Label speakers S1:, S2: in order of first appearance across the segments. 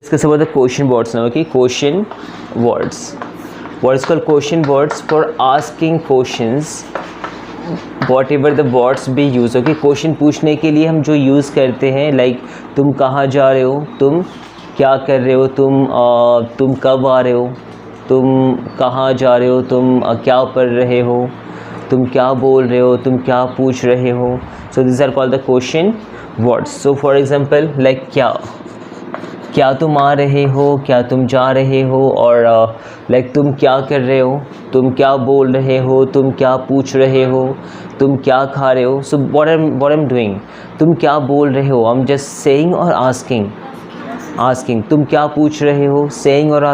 S1: Discuss about the question words now. Okay, question words. What is called question words? For asking questions, whatever the words be used. Okay, question पूछने के लिए हम जो use करते हैं, like तुम कहाँ जा रहे हो, तुम क्या कर रहे हो, तुम कब आ रहे हो, तुम कहाँ जा रहे हो, तुम क्या पढ़ रहे हो, तुम क्या बोल रहे हो, तुम क्या पूछ रहे हो. So these are called the question words. So for example, like क्या तुम आ रहे हो, क्या तुम जा रहे हो, और लाइक तुम क्या कर रहे हो, तुम क्या बोल रहे हो, तुम क्या पूछ रहे हो, तुम क्या खा रहे हो. सो what I'm doing, तुम क्या बोल रहे हो, I'm just saying और asking. तुम क्या पूछ रहे हो, saying और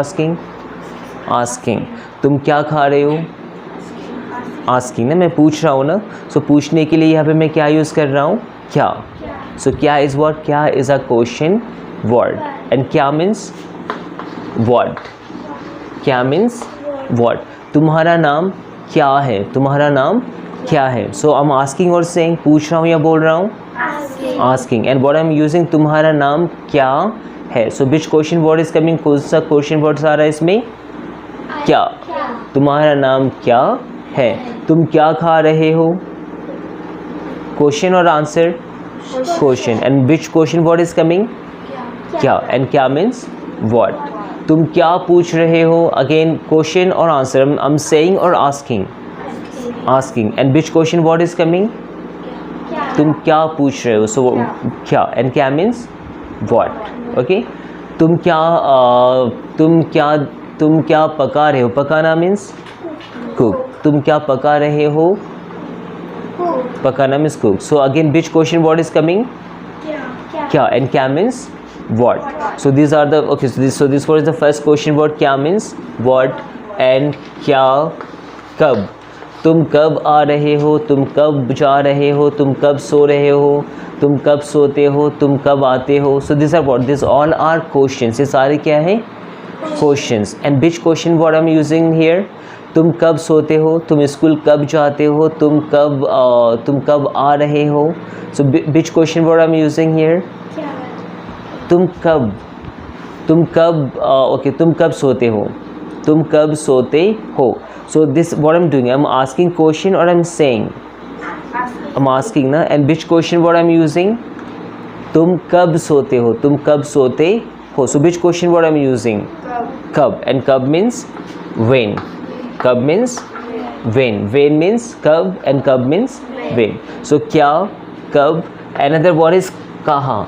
S1: asking. तुम क्या खा रहे हो, asking ना, मैं पूछ रहा हूँ ना. सो पूछने के लिए यहाँ पे मैं क्या यूज़ कर रहा हूँ, क्या. सो क्या इज़ what, क्या is a question word. And क्या means what. क्या means what. तुम्हारा नाम क्या है, तुम्हारा नाम क्या है. So I'm asking और saying, पूछ रहा हूँ या बोल रहा हूँ, asking. And what I'm using, तुम्हारा नाम क्या है. So which question word is coming, कौन सा question words आ रहा है इसमें, क्या. तुम्हारा नाम क्या है. तुम क्या खा रहे हो, question और answer, question. And which question word is coming, क्या. एंड क्या मीन्स व्हाट. तुम क्या पूछ रहे हो, अगेन क्वेश्चन और आंसर. आई एम सेइंग और asking. And which question word is coming, तुम क्या पूछ रहे हो. सो क्या. एंड क्या मीन्स व्हाट. ओके. तुम क्या पका रहे हो. पकाना मीन्स कुक. तुम क्या पका रहे हो, पकाना means cook. So again which question word is coming, क्या. एंड क्या means what. So these are the, okay, so this was the first question word. क्या means what, and क्या कब. तुम कब आ रहे हो, तुम कब जा रहे हो, तुम कब सो रहे हो, तुम कब सोते हो, तुम कब आते हो. So these are what, these all are questions. ये सारे क्या है, questions. And which question word I'm using here, तुम कब सोते हो, तुम स्कूल कब जाते हो, तुम कब आ रहे हो. So which question word I'm using here, तुम कब सोते हो, तुम कब सोते हो. So this what I am doing, I am asking question और I am saying, I am asking ना. And which question word I am using, तुम कब सोते हो, तुम कब सोते हो. So which question word I am using, कब. एंड कब मीन्स व्हेन. कब मीन्स व्हेन. व्हेन मीन्स कब, एंड कब मीन्स व्हेन. सो क्या, कब. अनदर वर्ड इज कहाँ.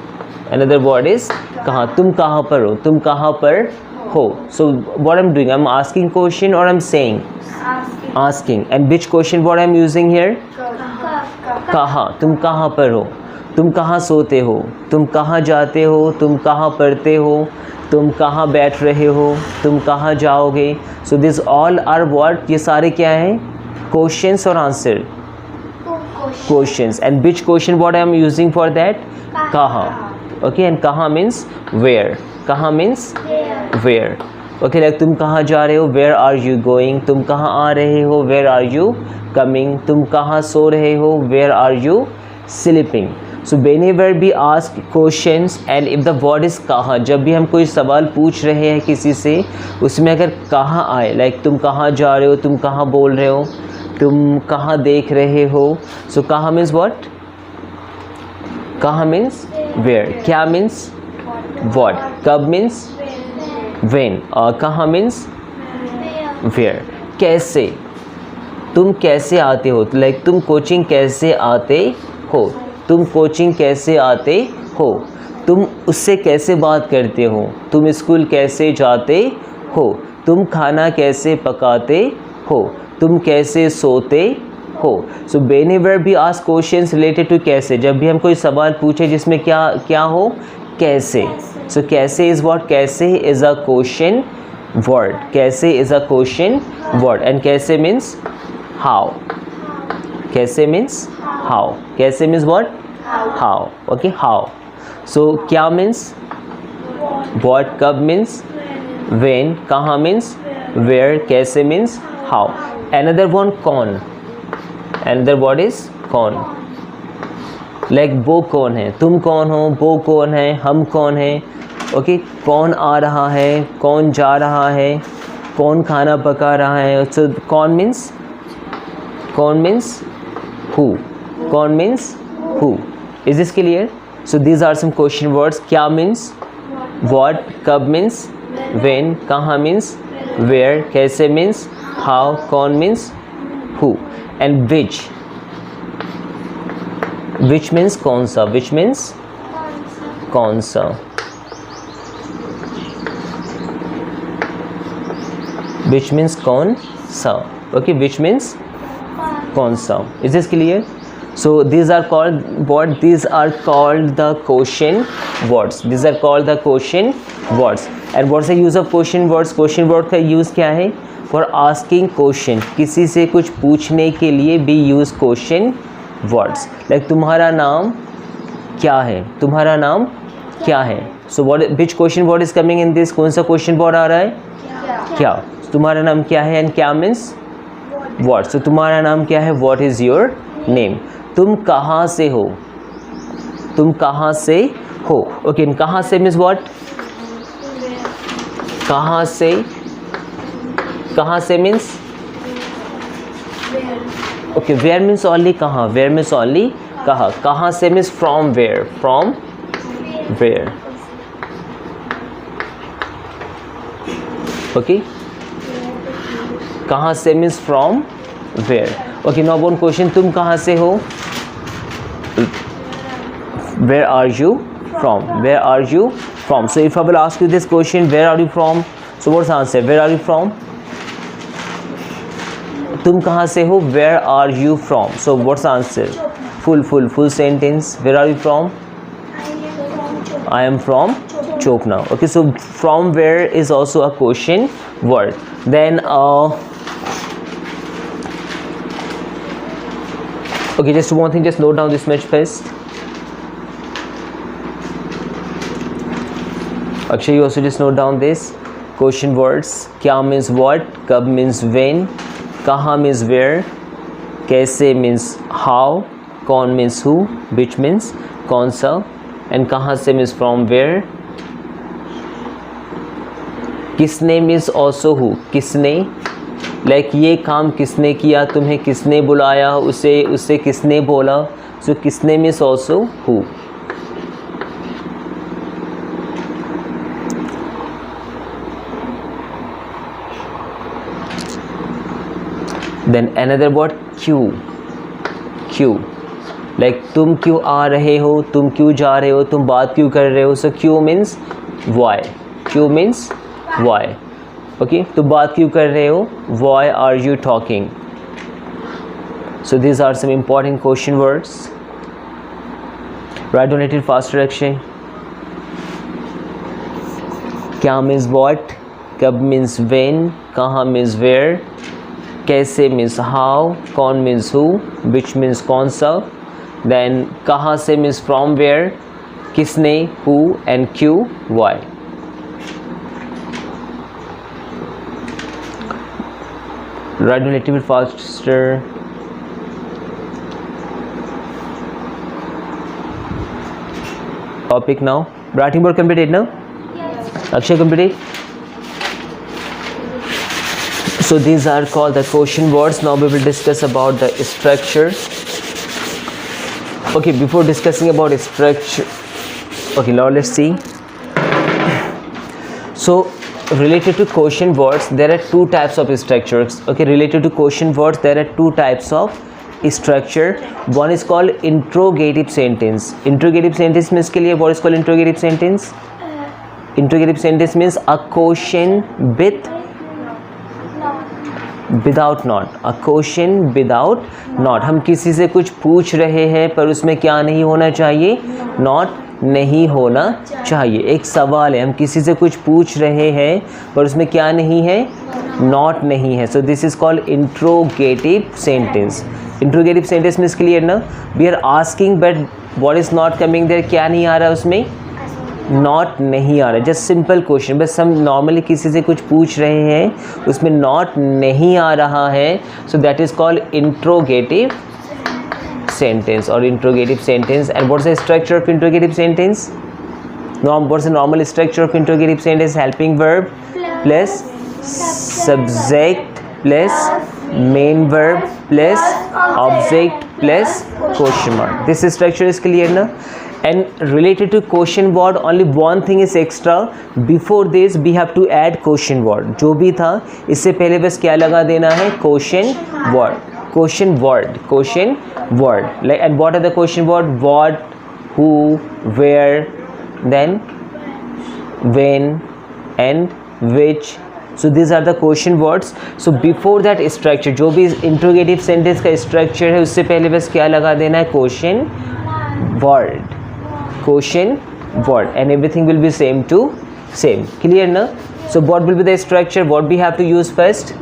S1: Another word is कहाँ. तुम कहाँ पर हो, तुम कहाँ पर हो. So what I'm doing, I'm asking question or I'm saying asking. And which question word I'm using here, कहाँ. तुम कहाँ पर हो, तुम कहाँ सोते हो, तुम कहाँ जाते हो, तुम कहाँ पढ़ते हो, तुम कहाँ बैठ रहे हो, तुम कहाँ जाओगे. So this all are what, ये सारे क्या हैं, questions और answer, questions. And which question word I'm using for that, कहाँ. Okay, and कहाँ means where. कहाँ means where. Okay, like तुम कहाँ जा रहे हो, where are you going. तुम कहाँ आ रहे हो, where are you coming. तुम कहाँ सो रहे हो, where are you sleeping. So whenever we ask questions and if the word is कहाँ, जब भी हम कोई सवाल पूछ रहे हैं किसी से, उसमें अगर कहाँ आए, like तुम कहाँ जा रहे हो, तुम कहाँ बोल रहे हो, तुम कहाँ देख रहे हो. So कहाँ means what, कहाँ means where. क्या means what. कब means when. और कहाँ means where. कैसे, तुम कैसे आते हो, लाइक तुम कोचिंग कैसे आते हो, तुम कोचिंग कैसे आते हो. तुम उससे कैसे बात करते हो, तुम स्कूल कैसे जाते हो. तुम खाना कैसे पकाते हो, तुम कैसे सोते हो. सो whenever we ask questions related to कैसे, जब भी हम कोई सवाल पूछे जिसमें क्या हो, कैसे. सो कैसे इज़ what, कैसे इज़ अ क्वेश्चन वर्ड. कैसे is a question word. And कैसे मीन्स हाउ. कैसे मीन्स हाउ. कैसे means what, how. Okay, how. So क्या मीन्स what, कब मीन्स when, कहाँ मीन्स where, कैसे मीन्स हाउ. Another one कौन. Another word is कौन. लाइक वो कौन है, तुम कौन हो, वो कौन है, हम कौन है, ओके, कौन आ रहा है, कौन जा रहा है, कौन खाना पका रहा है. सो कौन मीन्स who, कौन means who. Is this clear? So these are some question words. क्या means what, कब means when, कहाँ means where, कैसे means how, कौन means who, and which means कौन सा, which means कौन सा. Which means कौन सा. Okay, which means कौन सा. Is this clear? So these are called what? These are called the question words. These are called the question words. And what's the use of question words? Question word का use क्या है? For asking question. किसी से कुछ पूछने के लिए भी use question words. Like तुम्हारा नाम क्या है? तुम्हारा नाम क्या है? So what? Which question word is coming in this? कौन सा question word आ रहा है? क्या. तुम्हारा नाम क्या है? And क्या means what. So तुम्हारा नाम क्या है? What is your name? तुम कहाँ से हो? तुम कहाँ से हो. ओके, कहाँ से मीन्स व्हाट. कहाँ से, कहाँ से means okay. Where means only कहाँ. वेयर मीन्स ओनली कहाँ. कहाँ से means from where. From where. Okay, कहाँ से means from where. Okay, now one question. तुम कहाँ से हो? Where are you from? Where are you from? So if I will ask you this question, where are you from? So what's the answer? Where are you from? तुम कहाँ से हो? Where are you from? So what's the answer? Full sentence. Where are you from? I am from Chopna. Okay, so from where is also a question word. Then okay, just one thing, just note down this much first. Akshay, you also just note down this. Question words. क्या means what, कब means when, कहाँ means where, कैसे means how, कौन means who, which means कौन सा, and कहाँ से means from where. किसने means also who. किसने, like ये काम किसने किया, तुम्हें किसने बुलाया, उसे किसने बोला. So किसने means also who. Then another word क्यों. क्यों, like तुम क्यों आ रहे हो, तुम क्यों जा रहे हो, तुम बात क्यों कर रहे हो. So क्यों means why. क्यों means why. Okay, तुम बात क्यों कर रहे हो. Why are you talking. So these are some important question words. Write down it faster Akshay. क्या means what, कब means when, कहाँ means where, कैसे means how, कौन means who, which means कौन सा. Then कहाँ से means from where, किसने who, and क्यों why. Write a little bit faster. Topic now. Writing board completed now? Yes. Akshay completed? So these are called the question words. Now we will discuss about the structure. Okay, before discussing about structure, okay, now let's see. So related to question words, there are two types of structures. Okay, related to question words, there are two types of structure. One is called interrogative sentence. Interrogative sentence means के लिए what is called interrogative sentence? Interrogative sentence means a question with without not. A question without not. हम किसी से कुछ पूछ रहे हैं पर उसमें क्या नहीं होना चाहिए, not नहीं होना चाहिए. एक सवाल है, हम किसी से कुछ पूछ रहे हैं पर उसमें क्या नहीं है, not नहीं है. So this is called interrogative sentence. Interrogative sentence means clear ना. We are asking but what is not coming there. क्या नहीं आ रहा है उसमें, नॉट नहीं आ रहा है. जस्ट सिंपल क्वेश्चन, बस हम नॉर्मली किसी से कुछ पूछ रहे हैं उसमें नॉट नहीं आ रहा है. So that is called interrogative sentence और interrogative sentence. And what's the structure of interrogative sentence. What's the normal structure of interrogative sentence? Helping verb plus subject plus main verb plus object plus question mark. This structure is clear na? And related to question word, only one thing is extra. Before this we have to add question word. जो भी था इससे पहले बस क्या लगा देना है? Question word. Question word. Question word. Like, and what are the question word? What, who, where, then when, and which. So these are the question words. So before that structure, जो भी interrogative sentence का structure है उससे पहले बस क्या लगा देना है? Question word. Question word, and everything will be same to same. Clear na? So what will be the structure? What we have to use first?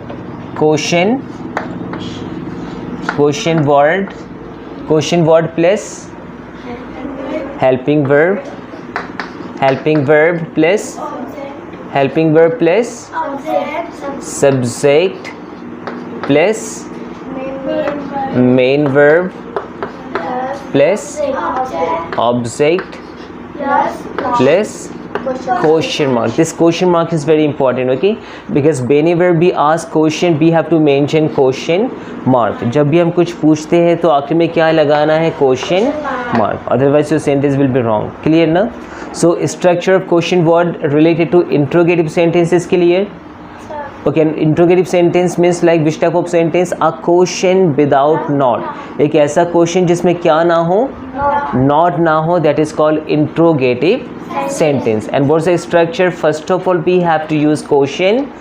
S1: Question word plus helping verb plus subject plus main verb plus object plus question mark. This question mark is very important, okay? Because whenever we ask question we have to mention question mark. जब भी हम कुछ पूछते हैं तो आखिर में क्या लगाना है? Question mark. Otherwise your sentence will be wrong. Clear ना? So structure of question word related to interrogative sentence is clear. Okay, an interrogative sentence means like which type of sentence? A question without not. एक ऐसा question जिसमें क्या ना हो? Not ना हो. That is called interrogative sentence. And what's the structure? First of all we have to use question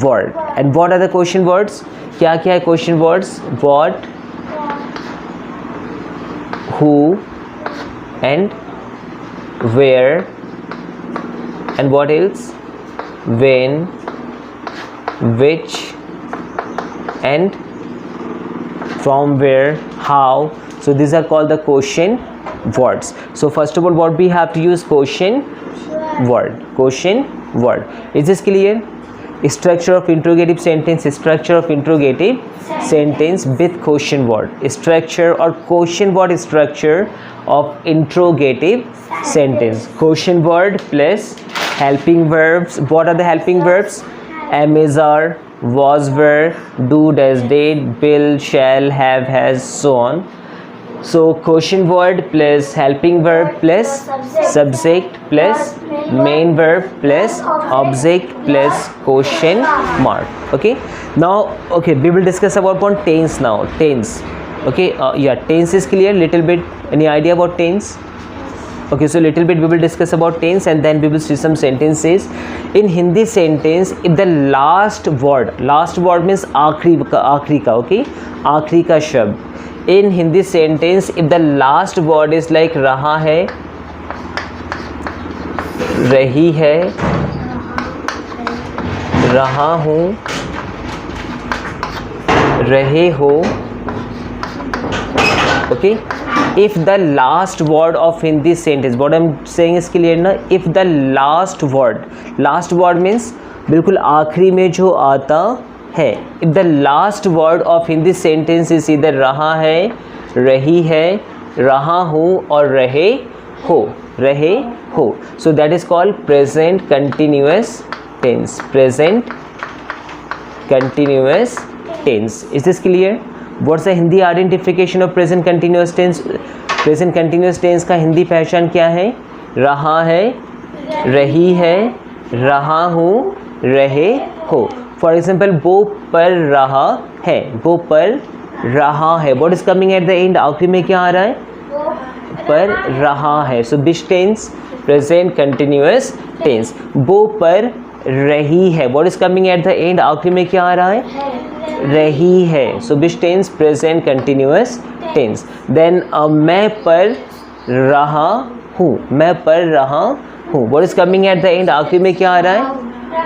S1: word. And what are the question words? क्या क्या है question words? What, who, and where, and what else? When, which, and from where, how. So these are called the question words. So first of all what we have to use? Question word. Is this clear? Structure of interrogative sentence with question word. Structure or question word structure of interrogative sentence. Question word plus helping verbs. What are the helping verbs? Am, is, are, was, were, do, does, did, will, shall, have, has, so on. So question word plus helping verb plus subject plus main verb plus object plus question mark. Okay, now we will discuss about tense now. Tense. Okay, tense is clear. Little bit, any idea about tense? Okay, so little bit we will discuss about tense and then we will see some sentences. In Hindi sentence, if the last word means आखरी का, okay, आखरी का शब्द. In Hindi sentence, if the last word is like रहा है, रही है, रहा हूँ, रहे हो, okay. If the last word of Hindi sentence, what I'm saying is clear na? If the last word means बिल्कुल आखिरी में जो आता है. If the last word of Hindi sentence is either रहा है, रही है, रहा हूँ और रहे हो. So that is called present continuous tense. Present continuous tense. Is this clear? What's the Hindi identification of present continuous tense? Present continuous tense का हिंदी पहचान क्या है? रहा है, रही है, रहा हूँ, रहे हो. For example, वो पर रहा है, वो पर रहा है. What is coming at the end? आखिरी में क्या आ रहा है? पर रहा है. So which tense? Present continuous tense. वो पर रही है. What is coming at the end? आखिरी में क्या आ रहा है? रही है. So which tense? Present continuous tense. Then मैं पर रहा हूँ, मैं पर रहा हूँ. What is coming at the end? आखिरी में क्या आ रहा है?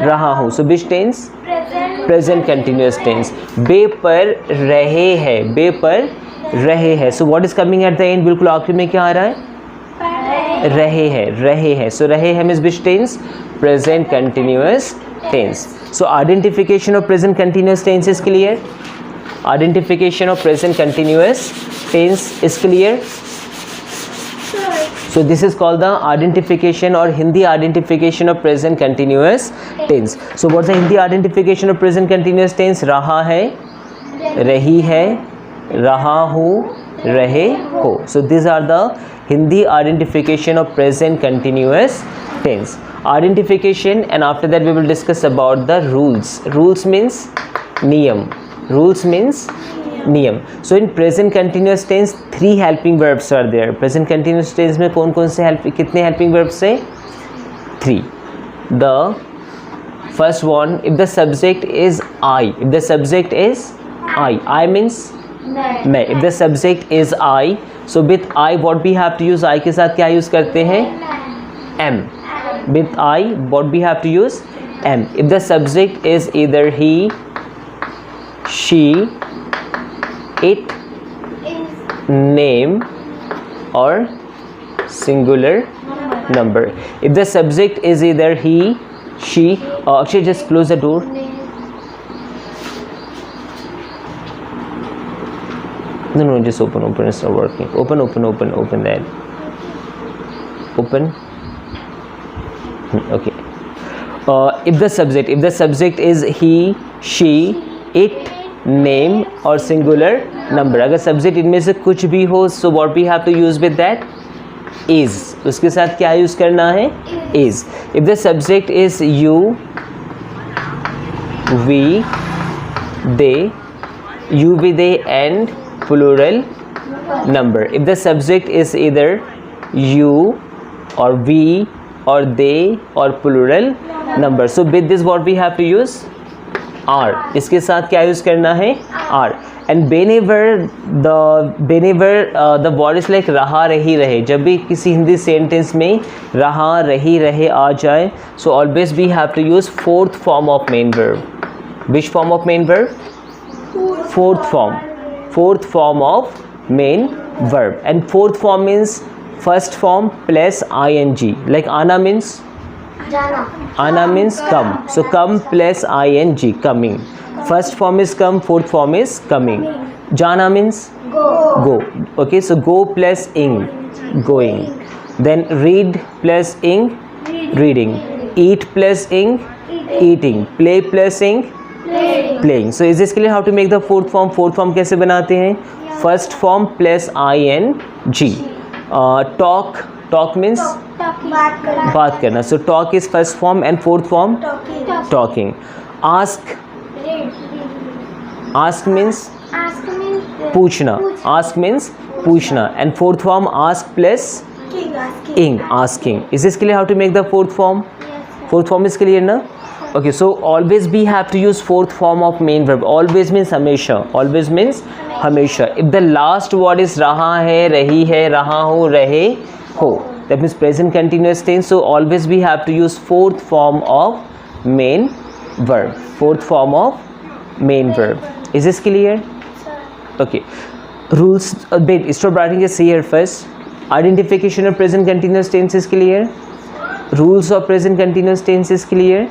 S1: रहा हूँ. So which tense? Present continuous tense. बे पर रहे है, बे पर रहे है. So what is coming at the end? बिल्कुल आखिरी में क्या आ रहा है? रहे है. So रहे है means which tense? Present continuous tense. So identification of present continuous tense is clear. Identification of present continuous tense is clear. So this is called the identification or Hindi identification of present continuous tense. So what's the Hindi identification of present continuous tense? रहा है, रही है, रहा हूँ, रहे हो. So these are the Hindi identification of present continuous tense. Identification, and after that we will discuss about the rules. Rules means niyam. Rules means niyam. So in present continuous tense 3 helping verbs are there. Present continuous tense में कौन कौन से कितने helping verbs है? 3. The first one, if the subject is I. If the subject is I means मैं. If the subject is I, so with I what we have to use? I के साथ क्या यूज करते हैं? am. With I what we have to use? am. If the subject is either he, she, it, name or singular number. If the subject is either he, she, actually just close the door. No, just open, it's not working. Open that. Open. Okay. If the subject is he, she, it, name or singular number. अगर subject इनमें से कुछ भी हो, so what we have to use with that? is. उसके साथ क्या use करना है? is. If the subject is you, we, they, you, we, they and plural number. If the subject is either you or we or they or plural number, so with this what we have to use? are. इसके साथ क्या use करना है? are. And whenever the word is like रहा, रही, रहे, जब भी किसी हिंदी सेंटेंस में रहा, रही, रहे आ जाए, so always we have to use 4th form of main verb. Which form of main verb? 4th form of main verb. And 4th form means first form plus ing. Like Ana means? Ana means come. So come plus ing, coming. First form is come, 4th form is coming. Jana means? Go. Okay, so go plus ing, going. Then read plus ing, reading. Eat plus ing, eating. Play plus ing, playing. So is this clear how to make the 4th form? 4th form कैसे बनाते हैं? First form plus ing. Talk means बात करना. So talk is first form and 4th form talking. Ask means पूछना. Ask means पूछना and 4th form ask plus ing, asking. Is this clear how to make the 4th form? 4th form is clear na? Okay, so always we have to use 4th form of main verb. Always means हमेशा. Always means हमेशा. If the last word is रहा है, रही है, रहा हूँ, रहे हो, that means present continuous tense. So always we have to use 4th form of main verb. 4th form of main verb. Is this clear? Okay. Rules. Wait, stop writing. Just see here first. Identification of present continuous tense is clear. Rules of present continuous tense is clear.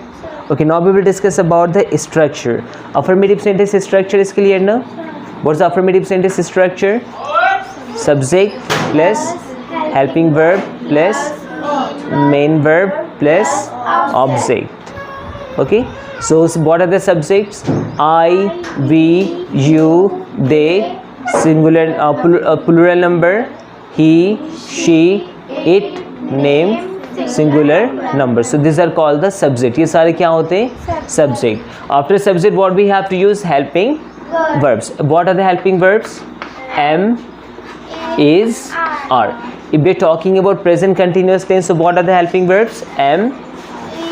S1: Okay, now we will discuss about the structure. Affirmative sentence structure is clear now? What's the affirmative sentence structure? Subject plus helping verb plus main verb plus object. Okay, so what are the subjects? I, we, you, they, singular plural number, he, she, it, name, singular number. So these are called the subject. ये सारे क्या होते हैं? Subject. After subject what we have to use? Helping verbs. What are the helping verbs? Am, is, are. If we are talking about present continuous tense, so what are the helping verbs? Am,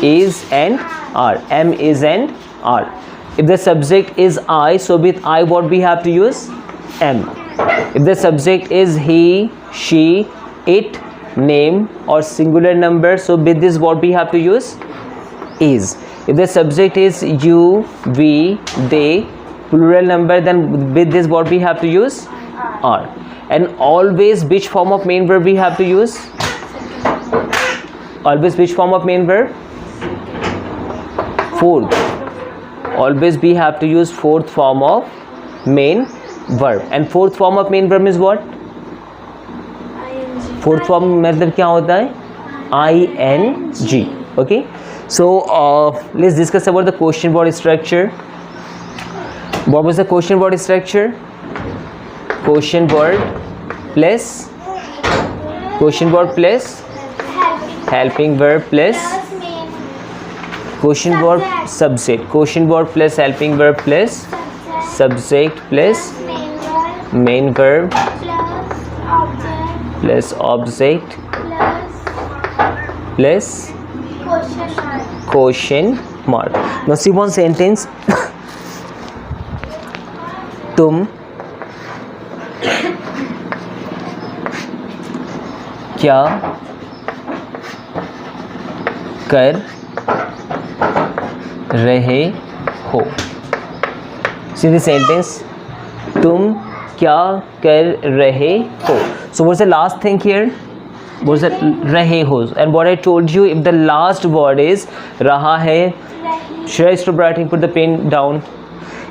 S1: is and are. Am, is and are. If the subject is I, so with I what we have to use? Am. If the subject is he, she, it, name or singular number, so with this what we have to use? Is. If the subject is you, we, they, plural number, then with this what we have to use? Are. And always which form of main verb we have to use? Always which form of main verb? 4th. Always we have to use 4th form of main verb. And 4th form of main verb is what? Fourth form मतलब क्या होता है? ing. Okay, so let's discuss about the question word structure. What was the question word structure? Question word plus helping verb plus question word subject. Question word plus helping verb plus subject plus main verb plus object plus question mark. Now see one sentence. तुम क्या कर रहे हो? See the sentence. तुम क्या कर रहे हो? So what's the last thing here? What's the रहे हो? And what I told you, if the last word is रहा है, should I stop writing? Put the pen down.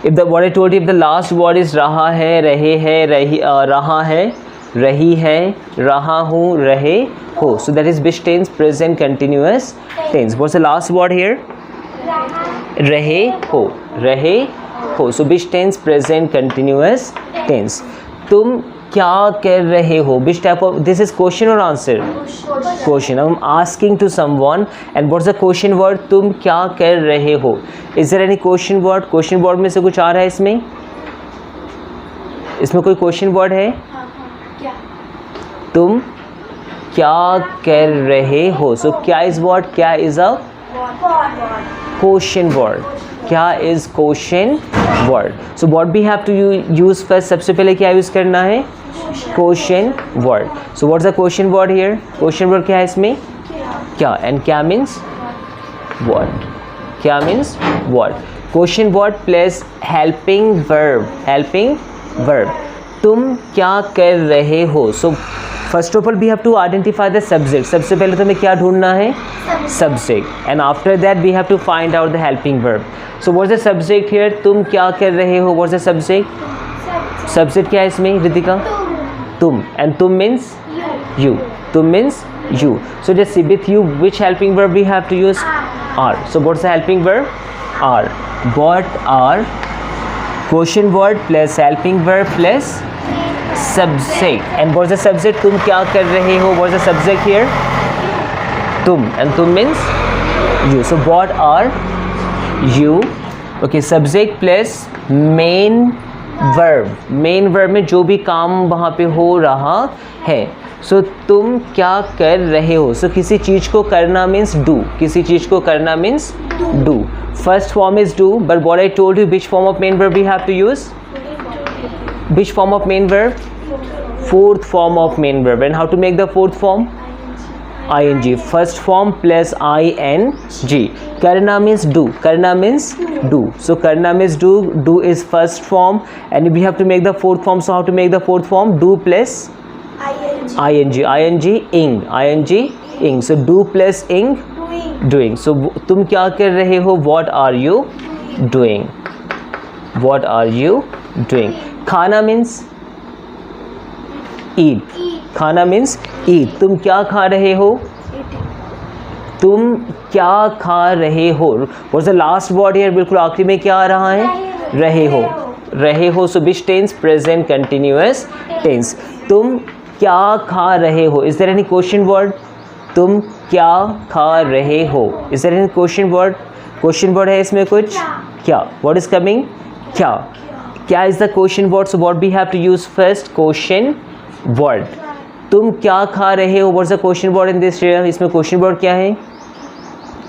S1: If the what I told you, if the last word is रहा है, रहे है, रहा है, रही है, रहा हूँ, रहे हो. So that is which tense? Present continuous tense. What's the last word here? रहे हो, रहे हो. So which tense? Present continuous tense. तुम क्या कर रहे हो? Which type of, this is question or answer? Question. I'm asking to someone, and what's the question word? तुम क्या कर रहे हो? Is there any question word? Question word में से कुछ आ रहा है इसमें? इसमें कोई question word है? तुम क्या कर रहे हो? So क्या is what? क्या is a question word. क्या is question word? So what we have to use first? सबसे पहले क्या use करना है? Question word. So what's the question word here? Question word क्या है इसमें? क्या. And क्या means what? क्या means what? Question word plus helping verb. Helping verb. तुम क्या कर रहे हो? So first of all we have to identify the subject. सबसे पहले तुम्हें क्या ढूंढना है? Subject. And after that we have to find out the helping verb. So what's the subject here? तुम क्या कर रहे हो? What's the subject? Subject क्या है इसमें रितिका? तुम. And तुम means you. तुम means you. So just see with you which helping verb we have to use? Are. So what's the helping verb? Are. What are? Question word plus helping verb plus subject. And what's the subject? तुम क्या कर रहे हो? What's the subject here? तुम. And तुम means you. So what are you? Okay, subject plus main verb. Main verb में जो भी काम वहाँ पे हो रहा है. So तुम क्या कर रहे हो? So किसी चीज़ को करना means do. किसी चीज़ को करना means do. First form is do, but what I told you, which form of main verb we have to use? Which form of main verb? Fourth form of main verb. And how to make the fourth form? ing. First form plus ing. Karna means do. Karna means do. So karna means do. Do is first form, and we have to make the fourth form. So how to make the fourth form? Do plus ing. ing. So do plus ing. Doing. So तुम क्या कर रहे हो? What are you doing? What are you doing? खाना means eat. खाना means eat. तुम क्या खा रहे हो? तुम क्या खा रहे हो? What's the last word here? बिल्कुल आखिरी में क्या आ रहा है? रहे हो. रहे हो. So which tense? Present continuous tense. तुम क्या खा रहे हो? Is there any question word? तुम क्या खा रहे हो? Is there any question word? Question word है इसमें कुछ? क्या. What is coming? क्या. क्या is the question word? So what we have to use first? Question word. तुम क्या खा रहे हो? What's the question word in this area? इसमें question word क्या है?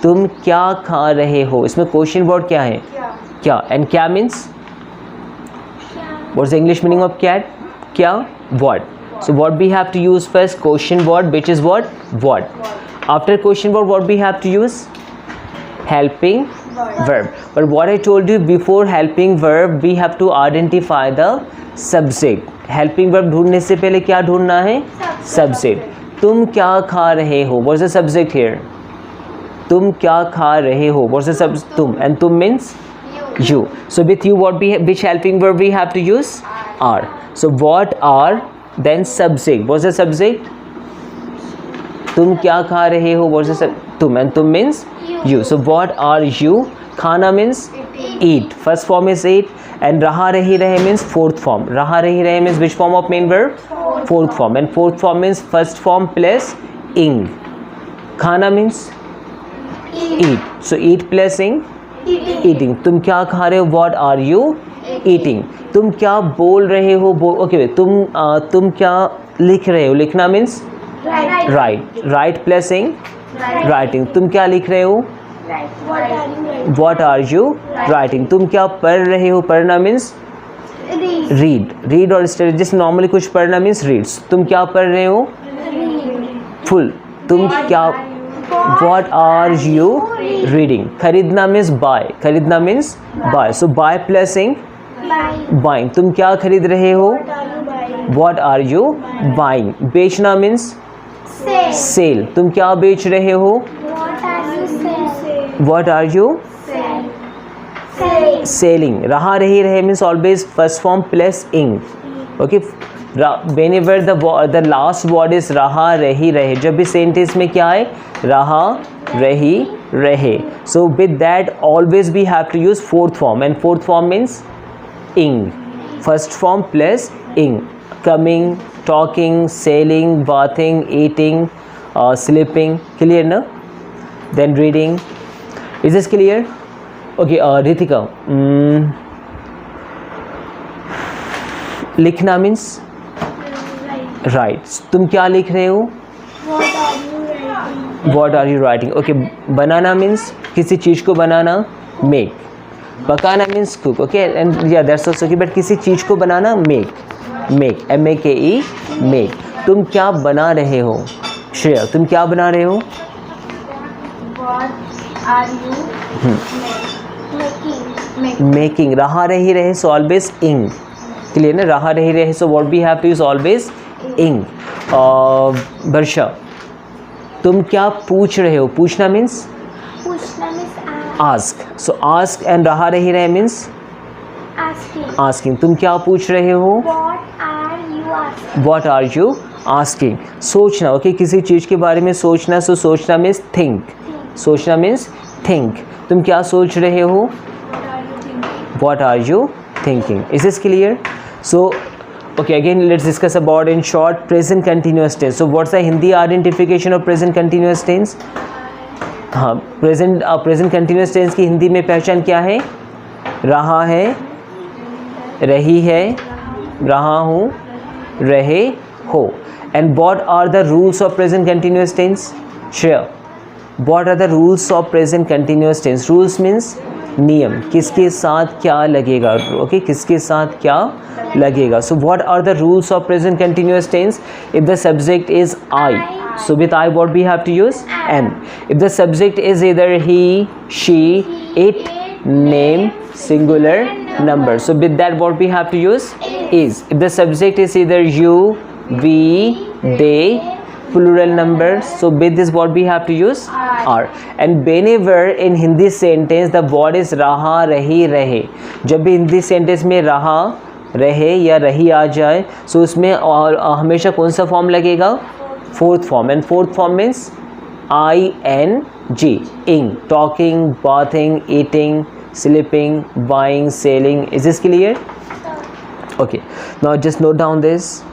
S1: तुम क्या खा रहे हो? इसमें question word क्या है? क्या. And क्या means? What's the English meaning of cat? क्या? What. So what we have to use first? Question word, which is what? What. After question word, what we have to use? Helping verb. But what I told you before helping verb, we have to identify the subject. Helping verb ढूंढने से पहले क्या ढूंढना है? Subject. तुम क्या खा रहे हो? What's the subject here? तुम क्या खा रहे हो? What's the subject? तुम. And तुम means you. So with you, which helping verb we have to use? Are. So what are? Then subject. What's the subject? तुम क्या खा रहे हो, what is it? तुम, and तुम means you. So what are you? खाना means eat. First form is eat. And रहा रही रहे means fourth form. रहा रही रहे means which form of main verb? Fourth form. And fourth form means first form plus ing. खाना means eat. So eat plus ing, eating. तुम क्या खा रहे हो, what are you eating? तुम क्या बोल रहे हो, okay, तुम क्या लिख रहे हो, लिखना means write. Write plus ing, writing. तुम क्या लिख रहे हो, what are you writing? तुम क्या पढ़ रहे हो, पढ़ना means read और study. जिस नॉर्मली कुछ पढ़ना means reads. तुम क्या पढ़ रहे हो, full. तुम क्या, what are you reading? खरीदना means buy. खरीदना means buy. So buy plus ing, buying. तुम क्या खरीद रहे हो, what are you buying? बेचना means sell. तुम क्या बेच रहे हो, what are you selling? रहा रही रहे means always first form plus ing. Okay, whenever the last word is रहा रही रहे, जब भी sentence में क्या है, रहा रही रहे. So with that always we have to use fourth form, and fourth form means ing. First form plus ing. Coming, talking, selling, bathing, eating, sleeping. Clear na? Then reading. Is this clear? Okay, Ritika. लिखना means write. तुम क्या लिख रहे हो, what are you writing? Okay, banana means किसी चीज़ को बनाना, make. पकाना means cook. Okay, and yeah, that's also okay. But किसी चीज़ को बनाना, make. M-A-K-E, make. तुम क्या बना रहे हो, श्रेया, तुम क्या बना रहे हो,
S2: What are you
S1: making. रहा रही रहे so always ing. क्लियर ना, रहा रही रहे so what we have to use always ing. वर्षा, तुम क्या पूछ रहे हो, पूछना means ask. So ask and रहा रही रहे means asking. तुम क्या पूछ रहे हो, what are you asking. सोचना, ओके, किसी चीज़ के बारे में सोचना. So सोचना means think. सोचना means think. तुम क्या सोच रहे हो, what are you thinking. Is this clear? So okay, again let's discuss about in short present continuous tense. So what's the Hindi identification of present continuous tense? हाँ, present continuous tense की हिंदी में पहचान क्या है, रहा है, रही है, रहा हूँ, रहे हो. And what are the rules of present continuous tense? Shreya, what are the rules of present continuous tense? Rules means नियम, किसके साथ क्या लगेगा. ओके, किसके साथ क्या लगेगा. So what are the rules of present continuous tense? If the subject is I, so with I what we have to use, am. If the subject is either he, she, it, name, singular, number, so with that what we have to use, is. If the subject is either you, we, they, plural numbers, so with this what we have to use, are. And whenever in Hindi sentence the word is रहा रही रहे, जब भी Hindi sentence में रहा रहे या रही आ जाए, सो उसमें और हमेशा कौन सा फॉर्म लगेगा, fourth form. And fourth form means ING, ing. Talking, bathing, eating, sleeping, buying, selling. Is this clear? Okay, now just note down this.